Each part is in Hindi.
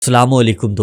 अस्सलामुअलैकुम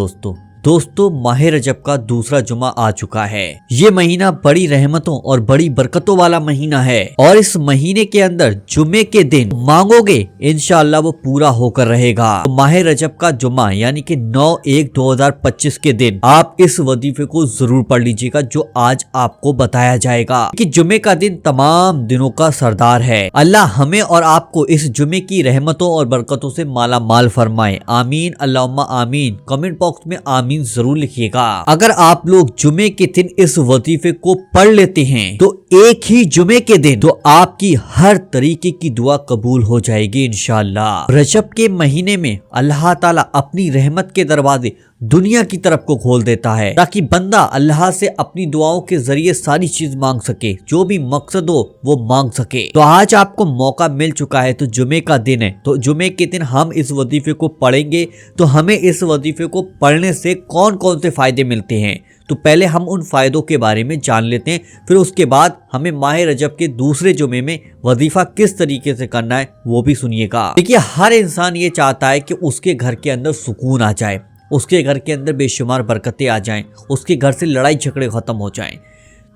दोस्तों माह रजब का दूसरा जुमा आ चुका है। ये महीना बड़ी रहमतों और बड़ी बरकतों वाला महीना है और इस महीने के अंदर जुमे के दिन मांगोगे इंशाअल्लाह वो पूरा होकर रहेगा। तो माह रजब का जुमा यानी कि 9/1/2025 के दिन आप इस वजीफे को जरूर पढ़ लीजिएगा जो आज आपको बताया जाएगा कि जुमे का दिन तमाम दिनों का सरदार है। अल्लाह हमें और आपको इस जुमे की रहमतों और बरकतों से माला माल फरमाए। आमीन अल्लाहुम्मा आमीन। कमेंट बॉक्स में आमीन जरूर लिखिएगा। अगर आप लोग जुमे के दिन इस वजीफे को पढ़ लेते हैं तो एक ही जुमे के दिन तो आपकी हर तरीके की दुआ कबूल हो जाएगी इंशाअल्लाह। रजब के महीने में अल्लाह ताला अपनी रहमत के दरवाजे दुनिया की तरफ को खोल देता है ताकि बंदा अल्लाह से अपनी दुआओं के जरिए सारी चीज मांग सके, जो भी मकसद हो वो मांग सके। तो आज आपको मौका मिल चुका है, तो जुमे का दिन है, तो जुमे के दिन हम इस वजीफे को पढ़ेंगे। तो हमें इस वजीफे को पढ़ने से कौन कौन से फायदे मिलते हैं, तो पहले हम उन फायदों के बारे में जान लेते हैं। फिर उसके बाद हमें माह रजब के दूसरे जुमे में वजीफा किस तरीके से करना है वो भी सुनिएगा। देखिए, हर इंसान ये चाहता है कि उसके घर के अंदर सुकून आ जाए, उसके घर के अंदर बेशुमार बरकतें आ जाएं, उसके घर से लड़ाई झगड़े खत्म हो जाएं।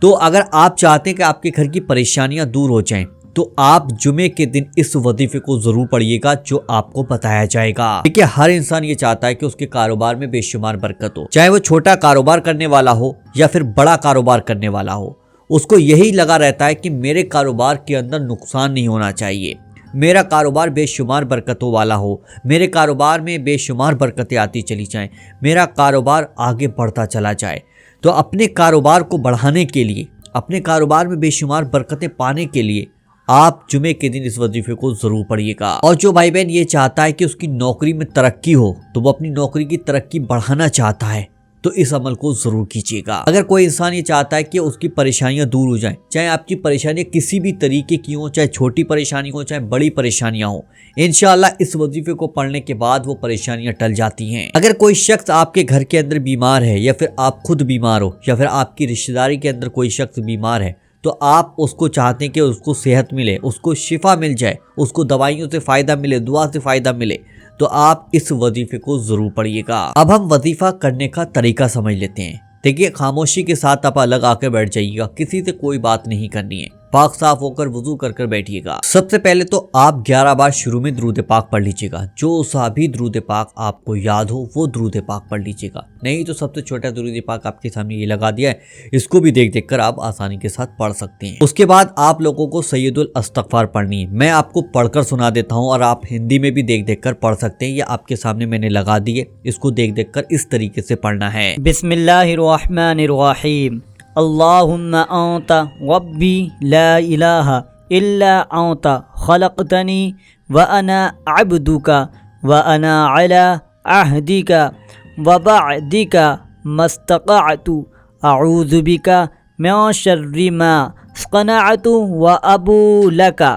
तो अगर आप चाहते हैं कि आपके घर की परेशानियां दूर हो जाएं तो आप जुमे के दिन इस वजीफे को जरूर पढ़िएगा जो आपको बताया जाएगा। देखिए, हर इंसान ये चाहता है कि उसके कारोबार में बेशुमार बरकत हो, चाहे वो छोटा कारोबार करने वाला हो या फिर बड़ा कारोबार करने वाला हो। उसको यही लगा रहता है कि मेरे कारोबार के अंदर नुकसान नहीं होना चाहिए, मेरा कारोबार बेशुमार बरकतों वाला हो, मेरे कारोबार में बेशुमार बरकतें आती चली जाएं, मेरा कारोबार आगे बढ़ता चला जाए। तो अपने कारोबार को बढ़ाने के लिए, अपने कारोबार में बेशुमार बरकतें पाने के लिए आप जुमे के दिन इस वजीफे को जरूर पढ़िएगा। और जो भाई बहन ये चाहता है कि उसकी नौकरी में तरक्की हो, तो वो अपनी नौकरी की तरक्की बढ़ाना चाहता है, तो इस अमल को जरूर कीजिएगा। अगर कोई इंसान ये चाहता है कि उसकी परेशानियां दूर हो जाएं, चाहे आपकी परेशानियां किसी भी तरीके की हो, चाहे छोटी परेशानी हो चाहे बड़ी परेशानियां हो, इंशाअल्लाह इस वजीफे को पढ़ने के बाद वो परेशानियां टल जाती हैं। अगर कोई शख्स आपके घर के अंदर बीमार है या फिर आप खुद बीमार हो या फिर आपकी रिश्तेदारी के अंदर कोई शख्स बीमार है, तो आप उसको चाहते हैं कि उसको सेहत मिले, उसको शिफा मिल जाए, उसको दवाइयों से फ़ायदा मिले, दुआ से फ़ायदा मिले, तो आप इस वजीफे को ज़रूर पढ़िएगा। अब हम वजीफ़ा करने का तरीका समझ लेते हैं। देखिए, खामोशी के साथ आप अलग आकर बैठ जाइएगा, किसी से कोई बात नहीं करनी है, पाक साफ होकर वजू कर बैठिएगा। सबसे पहले तो आप 11 बार शुरू में दुरूद पाक पढ़ लीजिएगा। जो सा भी दुरूद पाक आपको याद हो वो दुरूद पाक पढ़ लीजिएगा। नहीं तो सबसे छोटा दुरूद पाक आपके सामने ये लगा दिया है, इसको भी देख कर आप आसानी के साथ पढ़ सकते हैं। उसके बाद आप लोगों को सैयदुल इस्तग़फ़ार पढ़नी है। मैं आपको पढ़कर सुना देता हूँ और आप हिंदी में भी देख कर पढ़ सकते हैं। ये आपके सामने मैंने लगा दी है, इसको देख कर इस तरीके से पढ़ना है। बिस्मिल्लाहिर्रहमानिर्रहीम। अल्लाहुम्मा अंता रब्बी ला इलाहा इल्ला अंता खलक़तनी व अना अब्दुका व अना अला अहदिका व बअदिका मस्तक़अतु अऊज़ु बिका मिन शर्रि मा सनअतु व अबू लका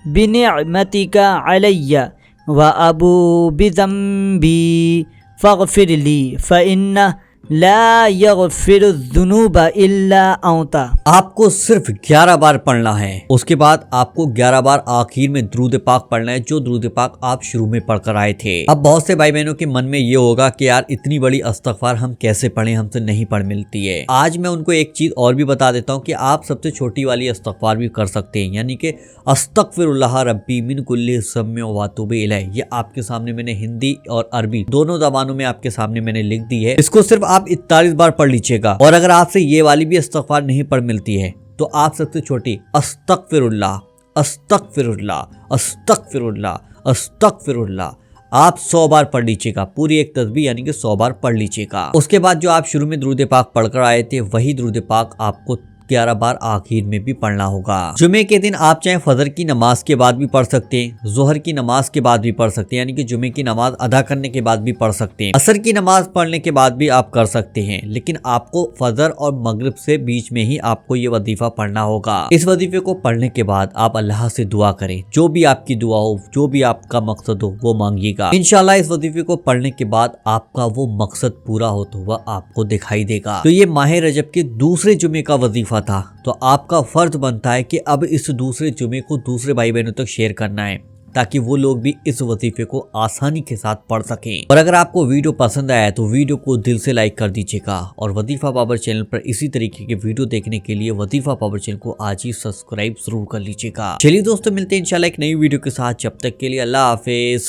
बिनिअमतिका अलैया व अबू बिज़म्बी फ़ग़फ़िरली फ़इन्नहु ला यग़फ़िरुज़्ज़ुनूबा इल्ला अंता। आपको सिर्फ 11 बार पढ़ना है। उसके बाद आपको 11 बार आखिर में दुरूद पाक पढ़ना है, जो दुरूद पाक आप शुरू में पढ़कर आए थे। अब बहुत से भाई बहनों के मन में ये होगा कि यार इतनी बड़ी इस्तग़फ़ार हम कैसे पढ़ें, हमसे नहीं पढ़ मिलती है। आज मैं उनको एक चीज और भी बता देता हूँ कि आप सबसे छोटी वाली इस्तग़फ़ार भी कर सकते हैं, यानी कि अस्तग़फ़िरुल्लाह रब्बी मिन कुल्लि ज़म्बिन व अतूबु इलैह। ये आपके सामने मैंने हिंदी और अरबी दोनों ज़बानों में आपके सामने मैंने लिख दी है। इसको सिर्फ आप 41 बार पढ़ लीजिएगा। और अगर आपसे ये वाली भी इस्तग़फ़ार नहीं पढ़ मिलती है तो आप सबसे छोटी अस्तग़फ़िरुल्लाह अस्तग़फ़िरुल्लाह अस्तग़फ़िरुल्लाह अस्तग़फ़िरुल्लाह आप 100 बार पढ़ लीजिएगा। पूरी एक तस्बीह यानी कि 100 बार पढ़ लीजिएगा। उसके बाद जो आप शुरू में दुरूद पाक पढ़कर आए थे वही दुरूद पाक आपको 11 बार आखिर में भी पढ़ना होगा। जुमे के दिन आप चाहे फजर की नमाज के बाद भी पढ़ सकते हैं, जोहर की नमाज के बाद भी पढ़ सकते हैं, यानी कि जुमे की नमाज अदा करने के बाद भी पढ़ सकते हैं, असर की नमाज पढ़ने के बाद भी आप कर सकते हैं। लेकिन आपको फजर और मगरिब से बीच में ही आपको ये वजीफा पढ़ना होगा। इस वजीफे को पढ़ने के बाद आप अल्लाह से दुआ करें, जो भी आपकी दुआ हो, जो भी आपका मकसद हो वो मांगिएगा। इंशाल्लाह इस वजीफे को पढ़ने के बाद आपका वो मकसद पूरा होता हुआ आपको दिखाई देगा। तो ये माह रजब के दूसरे जुमे का वजीफा था, तो आपका फर्ज बनता है कि अब इस दूसरे जुमे को दूसरे भाई बहनों तक शेयर करना है। ताकि वो लोग भी इस वजीफे को आसानी के साथ पढ़ सकें। और अगर आपको वीडियो पसंद आया तो वीडियो को दिल से लाइक कर दीजिएगा और वजीफा पावर चैनल पर इसी तरीके के वीडियो देखने के लिए वजीफा पावर चैनल को आज ही सब्सक्राइब जरूर कर लीजिएगा। चलिए दोस्तों, मिलते हैं इंशाल्लाह एक नई वीडियो के साथ। जब तक के लिए अल्लाह हाफिज।